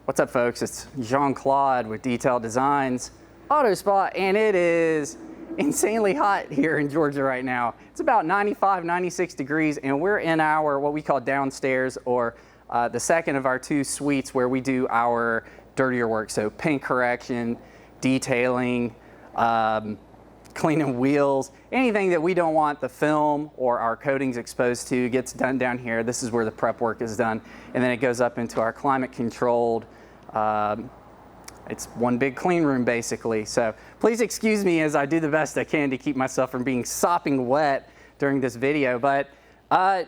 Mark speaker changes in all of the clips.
Speaker 1: What's up, folks? It's Jean-Claude with Detailed Designs Auto Spot, and it is insanely hot here in Georgia right now. It's about 95, 96 degrees, and we're in our what we call downstairs, or the second of our two suites where we do our dirtier work. So paint correction, detailing, cleaning wheels, anything that we don't want the film or our coatings exposed to gets done down here. This is where the prep work is done, and then it goes up into our climate controlled, it's one big clean room basically. So please excuse me as I do the best I can to keep myself from being sopping wet during this video. But hey,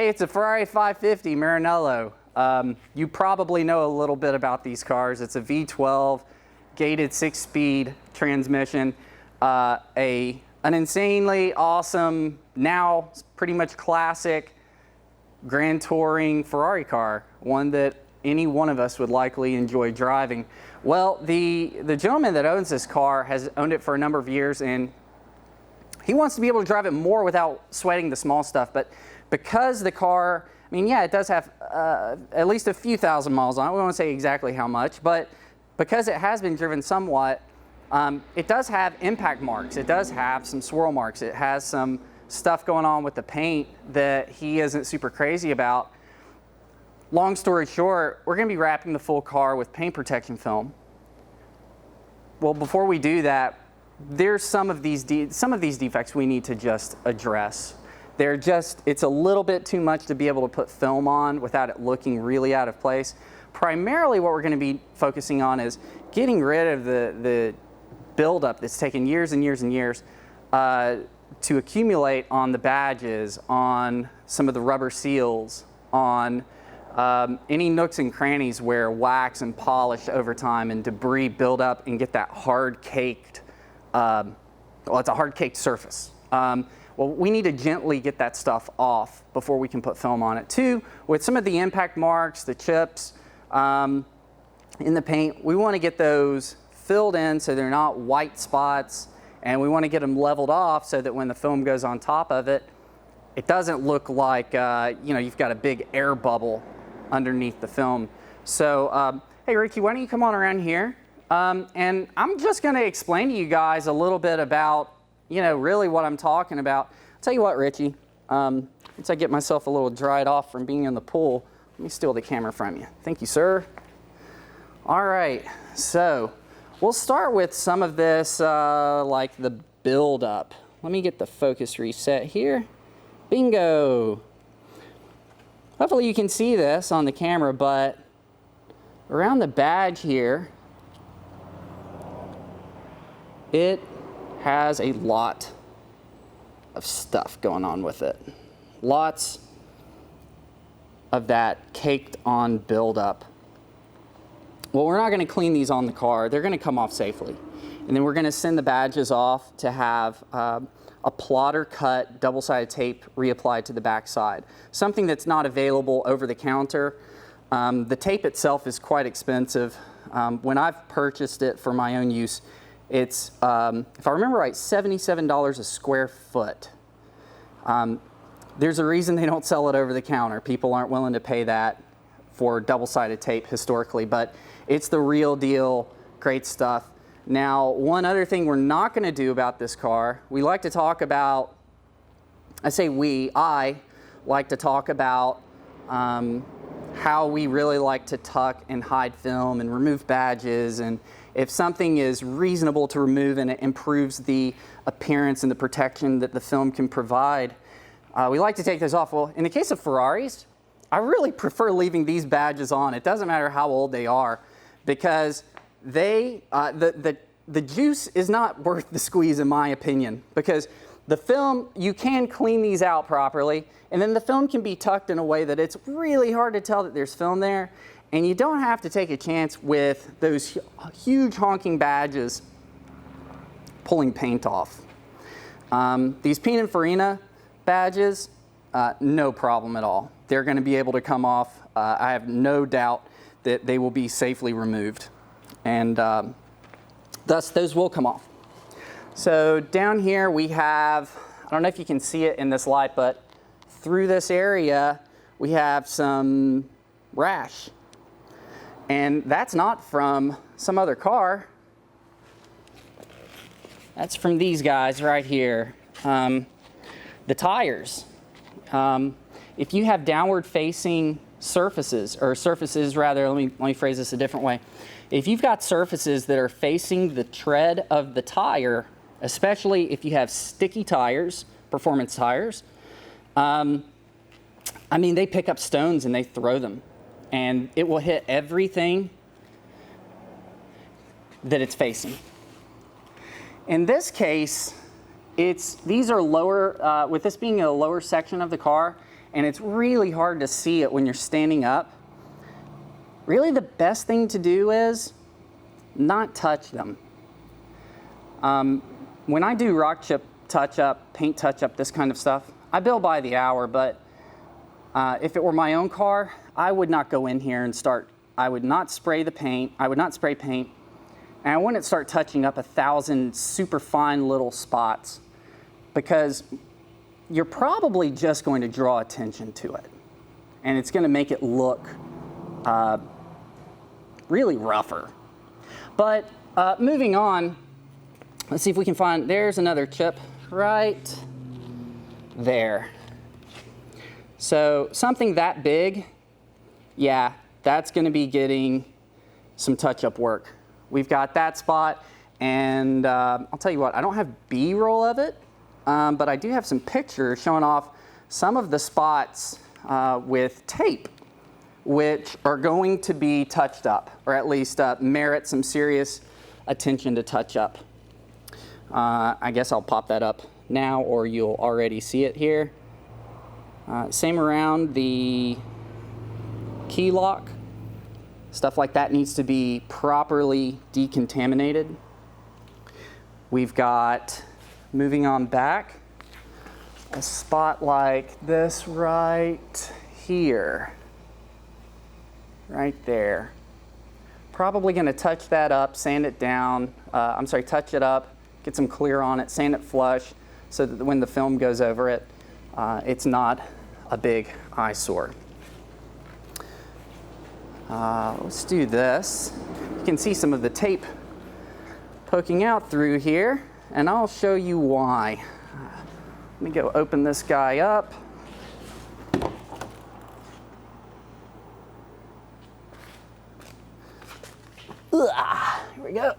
Speaker 1: it's a Ferrari 550 Maranello. You probably know a little bit about these cars. It's a V12 gated 6-speed transmission, an insanely awesome, now pretty much classic grand touring Ferrari car, one that any one of us would likely enjoy driving. Well, the gentleman that owns this car has owned it for a number of years, and he wants to be able to drive it more without sweating the small stuff. But because the car, I mean, yeah, it does have at least a few thousand miles on it. We won't say exactly how much, but because it has been driven somewhat, it does have impact marks. It does have some swirl marks. It has some stuff going on with the paint that he isn't super crazy about. Long story short, we're going to be wrapping the full car with paint protection film. Well, before we do that, there's some of these defects we need to just address. It's a little bit too much to be able to put film on without it looking really out of place. Primarily what we're going to be focusing on is getting rid of the buildup that's taken years and years and years to accumulate on the badges, on some of the rubber seals, on any nooks and crannies where wax and polish over time and debris build up and get that hard caked, well, it's a hard caked surface. Well, we need to gently get that stuff off before we can put film on it. Two, with some of the impact marks, the chips in the paint, we want to get those filled in so they're not white spots, and we want to get them leveled off so that when the film goes on top of it, it doesn't look like you've got a big air bubble underneath the film. So hey Ricky, why don't you come on around here, and I'm just going to explain to you guys a little bit about really what I'm talking about. I'll tell you what, Richie, once I get myself a little dried off from being in the pool, let me steal the camera from you. Thank you, sir. All right, so we'll start with some of this like the build up. Let me get the focus reset here. Bingo. Hopefully you can see this on the camera, but around the badge here, it has a lot of stuff going on with it. Lots of that caked on buildup. Well, we're not going to clean these on the car. They're going to come off safely. And then we're going to send the badges off to have a plotter cut double-sided tape reapplied to the back side. Something that's not available over the counter. The tape itself is quite expensive. When I've purchased it for my own use, it's, if I remember right, $77 a square foot. There's a reason they don't sell it over the counter. People aren't willing to pay that for double-sided tape historically, but it's the real deal, great stuff. Now, one other thing we're not going to do about this car, we like to talk about, I like to talk about how we really like to tuck and hide film and remove badges, and if something is reasonable to remove and it improves the appearance and the protection that the film can provide, we like to take those off. Well, in the case of Ferraris, I really prefer leaving these badges on. It doesn't matter how old they are, because the juice is not worth the squeeze in my opinion, because the film, you can clean these out properly, and then the film can be tucked in a way that it's really hard to tell that there's film there, and you don't have to take a chance with those huge honking badges pulling paint off. These Pininfarina badges, no problem at all. They're going to be able to come off. I have no doubt that they will be safely removed, and thus those will come off. So down here we have, I don't know if you can see it in this light, but through this area we have some rash. And that's not from some other car. That's from these guys right here. The tires. If you have downward facing surfaces, or surfaces rather, let me phrase this a different way. If you've got surfaces that are facing the tread of the tire, especially if you have sticky tires, performance tires, I mean, they pick up stones and they throw them, and it will hit everything that it's facing. In this case, these are lower, with this being a lower section of the car, and it's really hard to see it when you're standing up. Really, the best thing to do is not touch them. When I do rock chip touch-up, paint touch-up, this kind of stuff, I bill by the hour, but if it were my own car, I would not go in here and I would not spray the paint, I would not spray paint, and I wouldn't start touching up 1,000 super fine little spots, because you're probably just going to draw attention to it, and it's going to make it look really rougher. But moving on, let's see if we can find, there's another chip right there. So something that big, yeah, that's going to be getting some touch-up work. We've got that spot, and I'll tell you what, I don't have B-roll of it, but I do have some pictures showing off some of the spots with tape, which are going to be touched up, or at least merit some serious attention to touch up. I guess I'll pop that up now, or you'll already see it here. Same around the key lock. Stuff like that needs to be properly decontaminated. We've got, moving on back, a spot like this right here. Right there. Probably going to touch that up, sand it down, touch it up, get some clear on it, sand it flush, so that when the film goes over it, it's not a big eyesore. Let's do this. You can see some of the tape poking out through here, and I'll show you why. Let me go open this guy up. Here we go.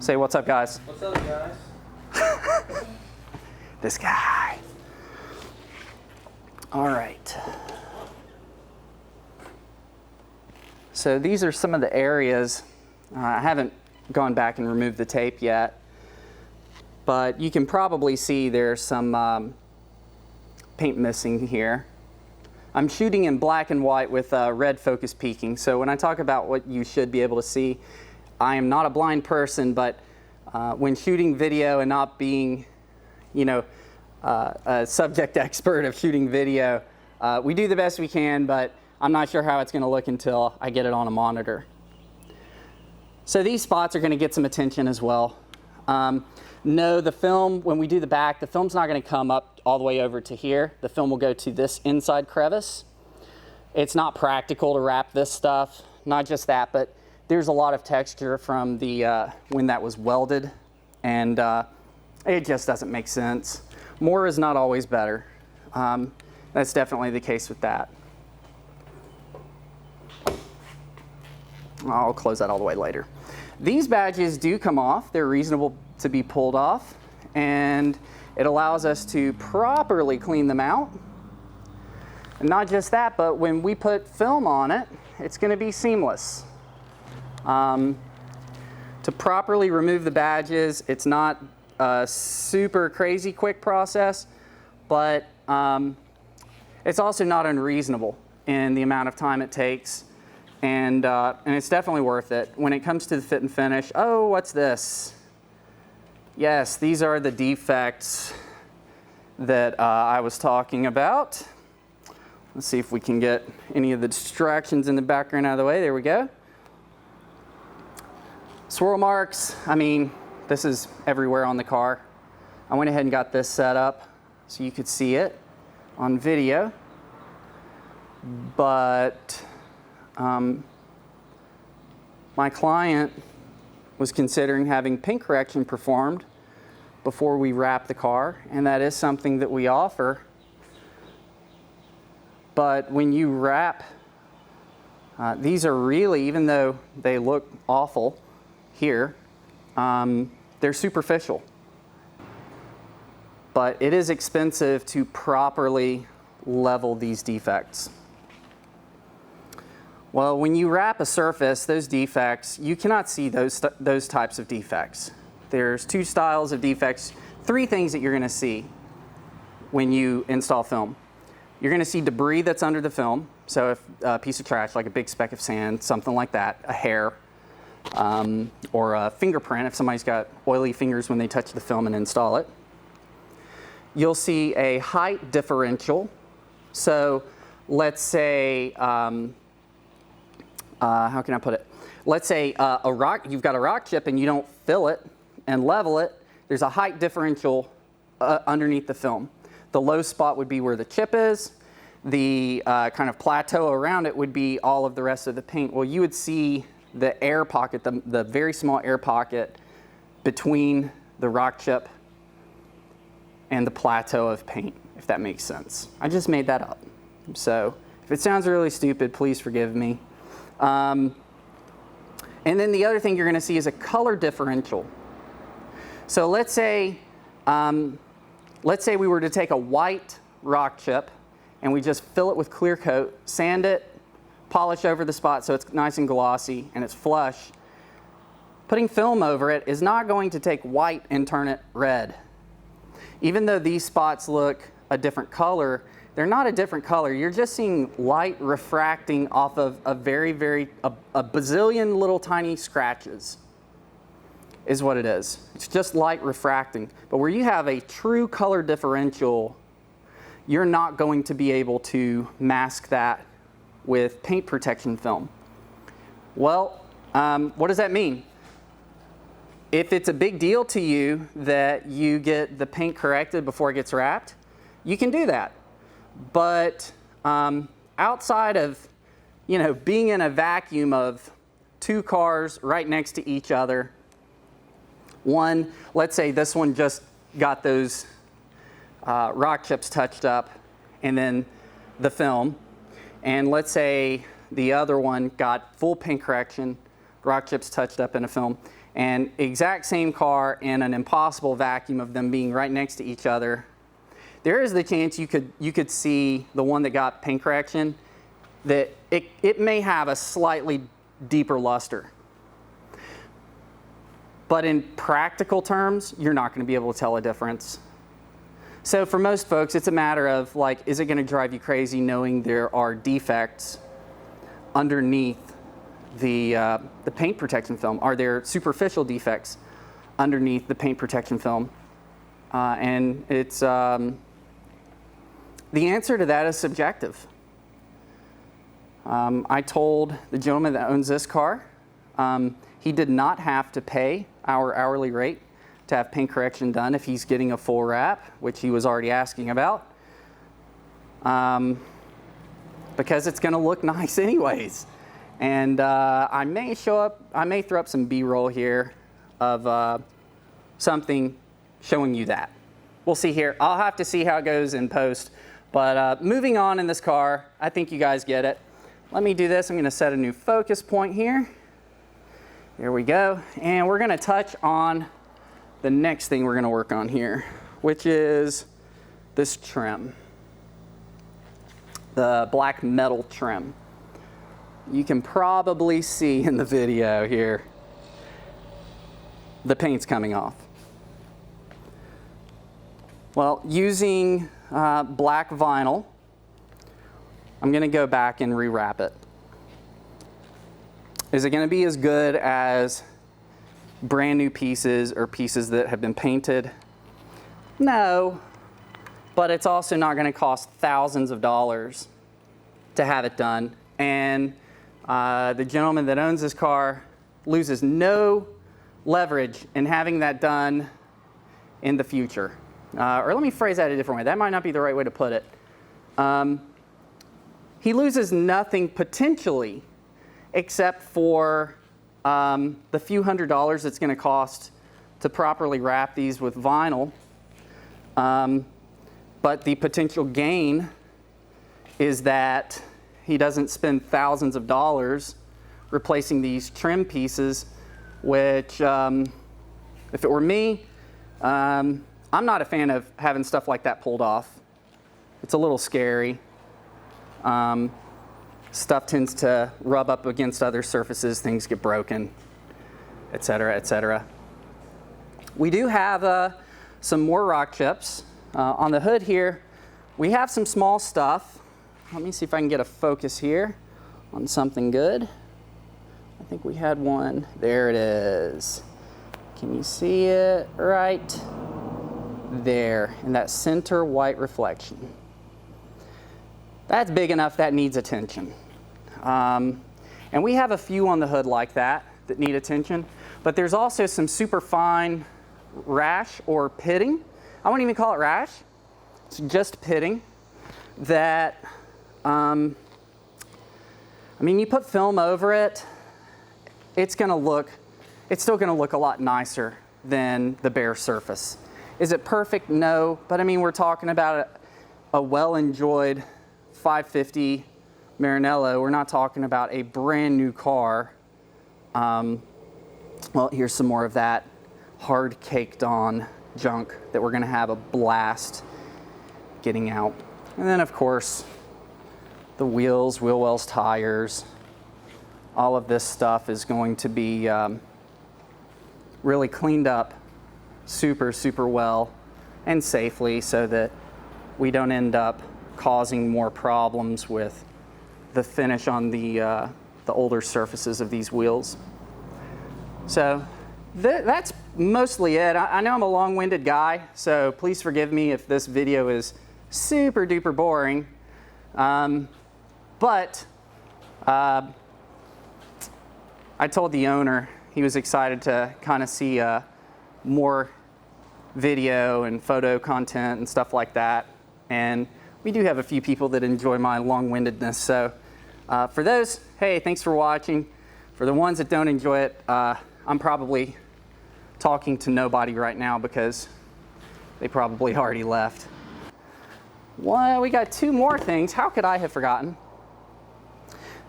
Speaker 1: Say what's up, guys.
Speaker 2: What's up, guys?
Speaker 1: This guy. All right. So these are some of the areas. I haven't gone back and removed the tape yet, but you can probably see there's some paint missing here. I'm shooting in black and white with red focus peaking, so when I talk about what you should be able to see, I am not a blind person, but when shooting video and not being, a subject expert of shooting video, we do the best we can, but I'm not sure how it's going to look until I get it on a monitor. So these spots are going to get some attention as well. No, the film, when we do the back, the film's not going to come up all the way over to here. The film will go to this inside crevice. It's not practical to wrap this stuff. Not just that, but there's a lot of texture from the when that was welded, and it just doesn't make sense. More is not always better. That's definitely the case with that. I'll close that all the way later. These badges do come off. They're reasonable to be pulled off, and it allows us to properly clean them out. And not just that, but when we put film on it, it's going to be seamless. To properly remove the badges, it's not a super crazy quick process, but it's also not unreasonable in the amount of time it takes, and it's definitely worth it. When it comes to the fit and finish, oh, what's this? Yes, these are the defects that I was talking about. Let's see if we can get any of the distractions in the background out of the way. There we go. Swirl Marks, I mean, this is everywhere on the car. I went ahead and got this set up so you could see it on video. but my client was considering having paint correction performed before we wrap the car, and that is something that we offer. But when you wrap, these are really, even though they look awful here, they're superficial. But it is expensive to properly level these defects. Well, when you wrap a surface, those defects, you cannot see those types of defects. There's two styles of defects, three things that you're going to see when you install film. You're going to see debris that's under the film, so if a piece of trash like a big speck of sand, something like that, a hair, or a fingerprint if somebody's got oily fingers when they touch the film and install it. You'll see a height differential. So let's say, how can I put it? Let's say you've got a rock chip and you don't fill it and level it. There's a height differential underneath the film. The low spot would be where the chip is. The kind of plateau around it would be all of the rest of the paint. Well, you would see the air pocket, the very small air pocket between the rock chip and the plateau of paint, if that makes sense. I just made that up. So if it sounds really stupid, please forgive me. And then the other thing you're going to see is a color differential. So let's say we were to take a white rock chip and we just fill it with clear coat, sand it, polish over the spot so it's nice and glossy and it's flush. Putting film over it is not going to take white and turn it red. Even though these spots look a different color, they're not a different color. You're just seeing light refracting off of a bazillion little tiny scratches is what it is. It's just light refracting. But where you have a true color differential, you're not going to be able to mask that with paint protection film. Well, what does that mean? If it's a big deal to you that you get the paint corrected before it gets wrapped, you can do that. But outside of, being in a vacuum of two cars right next to each other, one, let's say this one just got those rock chips touched up and then the film, and let's say the other one got full paint correction, rock chips touched up in a film, and exact same car in an impossible vacuum of them being right next to each other, there is the chance you could see the one that got paint correction, that it may have a slightly deeper luster. But in practical terms, you're not going to be able to tell a difference. So for most folks, it's a matter of is it going to drive you crazy knowing there are defects underneath the paint protection film? Are there superficial defects underneath the paint protection film? And it's the answer to that is subjective. I told the gentleman that owns this car, he did not have to pay our hourly rate to have paint correction done if he's getting a full wrap, which he was already asking about, because it's going to look nice anyways. And I may throw up some B-roll here of something showing you that. We'll see here. I'll have to see how it goes in post. But moving on in this car, I think you guys get it. Let me do this. I'm going to set a new focus point here. There we go. And we're going to touch on the next thing we're going to work on here, which is this trim, the black metal trim. You can probably see in the video here, the paint's coming off. Well, using black vinyl, I'm going to go back and rewrap it. Is it going to be as good as brand new pieces or pieces that have been painted? No, but it's also not going to cost thousands of dollars to have it done. And the gentleman that owns this car loses no leverage in having that done in the future. Or let me phrase that a different way. That might not be the right way to put it. he loses nothing potentially except for the few $100s it's going to cost to properly wrap these with vinyl. But the potential gain is that he doesn't spend thousands of dollars replacing these trim pieces, which if it were me, I'm not a fan of having stuff like that pulled off. It's a little scary. Stuff tends to rub up against other surfaces, things get broken, etc., etc. We do have some more rock chips. On the hood here, we have some small stuff. Let me see if I can get a focus here on something good. I think we had one. There it is. Can you see it right there in that center white reflection? That's big enough that needs attention. And we have a few on the hood like that need attention, but there's also some super fine rash or pitting. I wouldn't even call it rash. It's just pitting that, I mean, you put film over it, it's still gonna look a lot nicer than the bare surface. Is it perfect? No, but I mean, we're talking about a well-enjoyed 550 Maranello. We're not talking about a brand new car. Well, here's some more of that hard caked on junk that we're gonna have a blast getting out. And then of course, the wheels, wheel wells, tires, all of this stuff is going to be really cleaned up super, super well and safely so that we don't end up causing more problems with the finish on the older surfaces of these wheels. So that's mostly it. I know I'm a long-winded guy, so please forgive me if this video is super duper boring. But I told the owner he was excited to kind of see more video and photo content and stuff like that. And we do have a few people that enjoy my long-windedness. So for those, hey, thanks for watching. For the ones that don't enjoy it, I'm probably talking to nobody right now because they probably already left. Well, we got two more things. How could I have forgotten?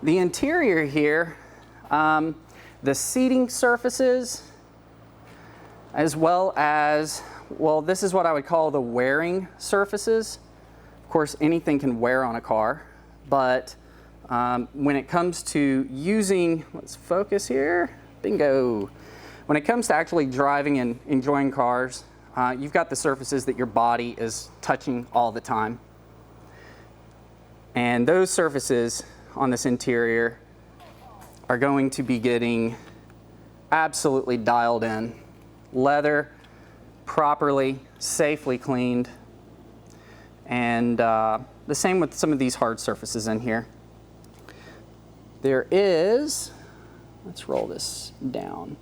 Speaker 1: The interior here, the seating surfaces, as well as, well, this is what I would call the wearing surfaces. Of course, anything can wear on a car, but when it comes to using, let's focus here, bingo. When it comes to actually driving and enjoying cars, you've got the surfaces that your body is touching all the time. And those surfaces on this interior are going to be getting absolutely dialed in. Leather, properly, safely cleaned. And the same with some of these hard surfaces in here. There is, let's roll this down.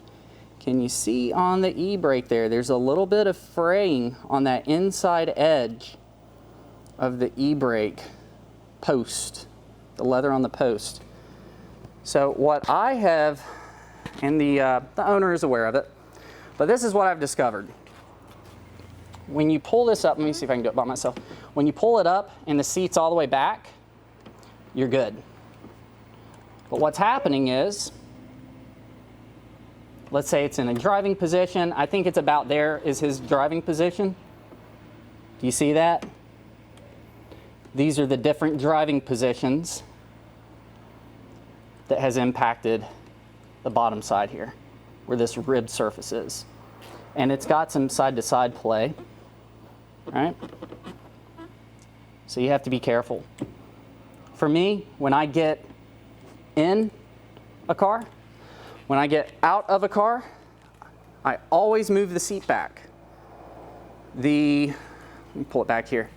Speaker 1: Can you see on the e-brake there, there's a little bit of fraying on that inside edge of the e-brake post, the leather on the post. So what I have, and the owner is aware of it, but this is what I've discovered. When you pull this up, let me see if I can do it by myself. When you pull it up and the seat's all the way back, you're good. But what's happening is, let's say it's in a driving position. I think it's about there is his driving position. Do you see that? These are the different driving positions that has impacted the bottom side here, where this ribbed surface is. And it's got some side-to-side play, right? So you have to be careful. For me, when I get in a car, when I get out of a car, I always move the seat back. Let me pull it back here.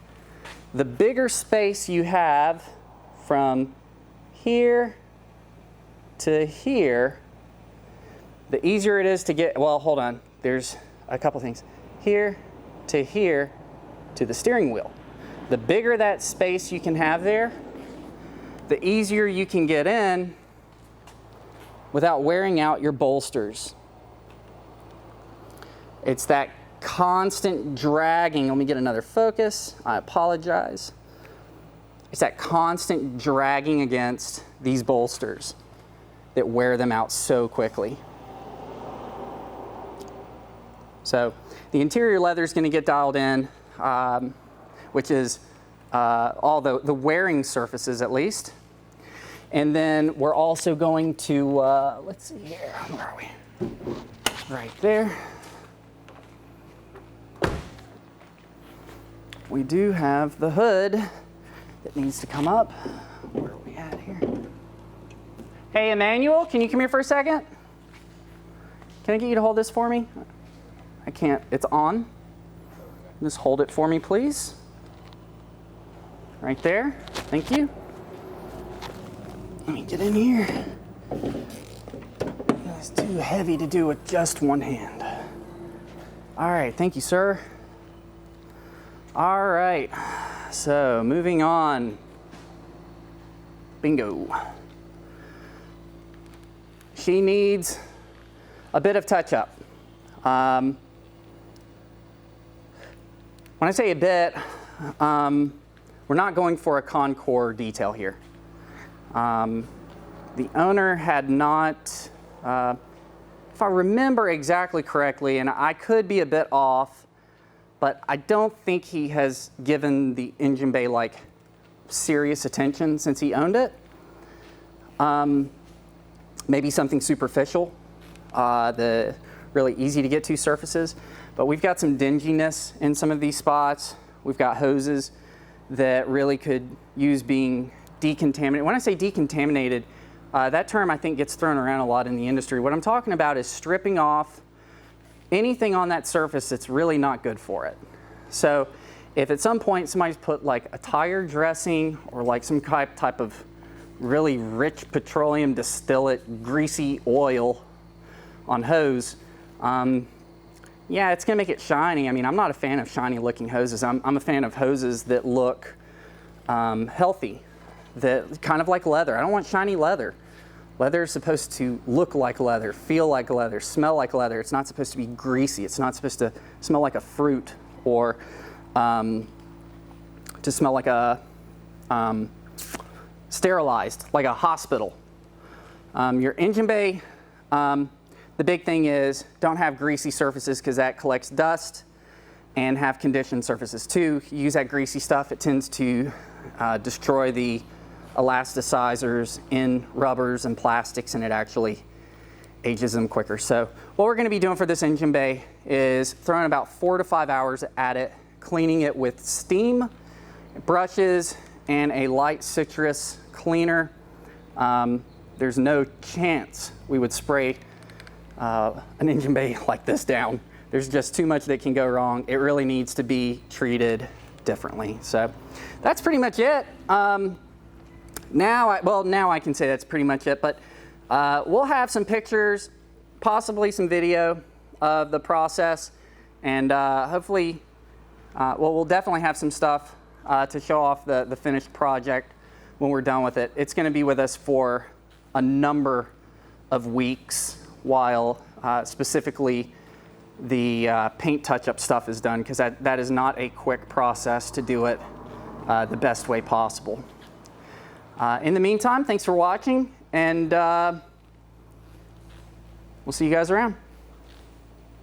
Speaker 1: The bigger space you have from here to here, the easier it is to get, well, hold on. There's a couple things. Here to here to the steering wheel. The bigger that space you can have there, the easier you can get in without wearing out your bolsters. It's that constant dragging. Let me get another focus. I apologize. It's that constant dragging against these bolsters that wear them out so quickly. So the interior leather is going to get dialed in, which is all the wearing surfaces at least. And then we're also going to, let's see here, where are we? Right there. We do have the hood that needs to come up. Where are we at here? Hey, Emmanuel, can you come here for a second? Can I get you to hold this for me? I can't, it's on. Just hold it for me, please. Right there, thank you. Let me get in here. It's too heavy to do with just one hand. All right, thank you, sir. All right, so moving on. Bingo. She needs a bit of touch-up. When I say a bit, we're not going for a contour detail here. The owner had not, if I remember exactly correctly, and I could be a bit off, but I don't think he has given the engine bay like serious attention since he owned it. Maybe something superficial, the really easy to get to surfaces, but we've got some dinginess in some of these spots. We've got hoses that really could use being decontaminated. When I say decontaminated, that term I think gets thrown around a lot in the industry. What I'm talking about is stripping off anything on that surface that's really not good for it. So if at some point somebody's put like a tire dressing or like some type of really rich petroleum distillate greasy oil on hose, yeah, it's gonna make it shiny. I mean, I'm not a fan of shiny looking hoses. I'm a fan of hoses that look healthy, that kind of like leather. I don't want shiny leather. Leather is supposed to look like leather, feel like leather, smell like leather. It's not supposed to be greasy. It's not supposed to smell like a fruit or to smell like a sterilized, like a hospital. Your engine bay, the big thing is don't have greasy surfaces because that collects dust, and have conditioned surfaces too. You use that greasy stuff, it tends to destroy the elasticizers in rubbers and plastics, and it actually ages them quicker. So what we're going to be doing for this engine bay is throwing about 4 to 5 hours at it, cleaning it with steam, brushes, and a light citrus cleaner. There's no chance we would spray an engine bay like this down. There's just too much that can go wrong. It really needs to be treated differently. So that's pretty much it. Now I can say that's pretty much it, but we'll have some pictures, possibly some video of the process, and hopefully, we'll definitely have some stuff to show off the finished project when we're done with it. It's going to be with us for a number of weeks while specifically the paint touch-up stuff is done, because that is not a quick process to do it the best way possible. In the meantime, thanks for watching, and we'll see you guys around.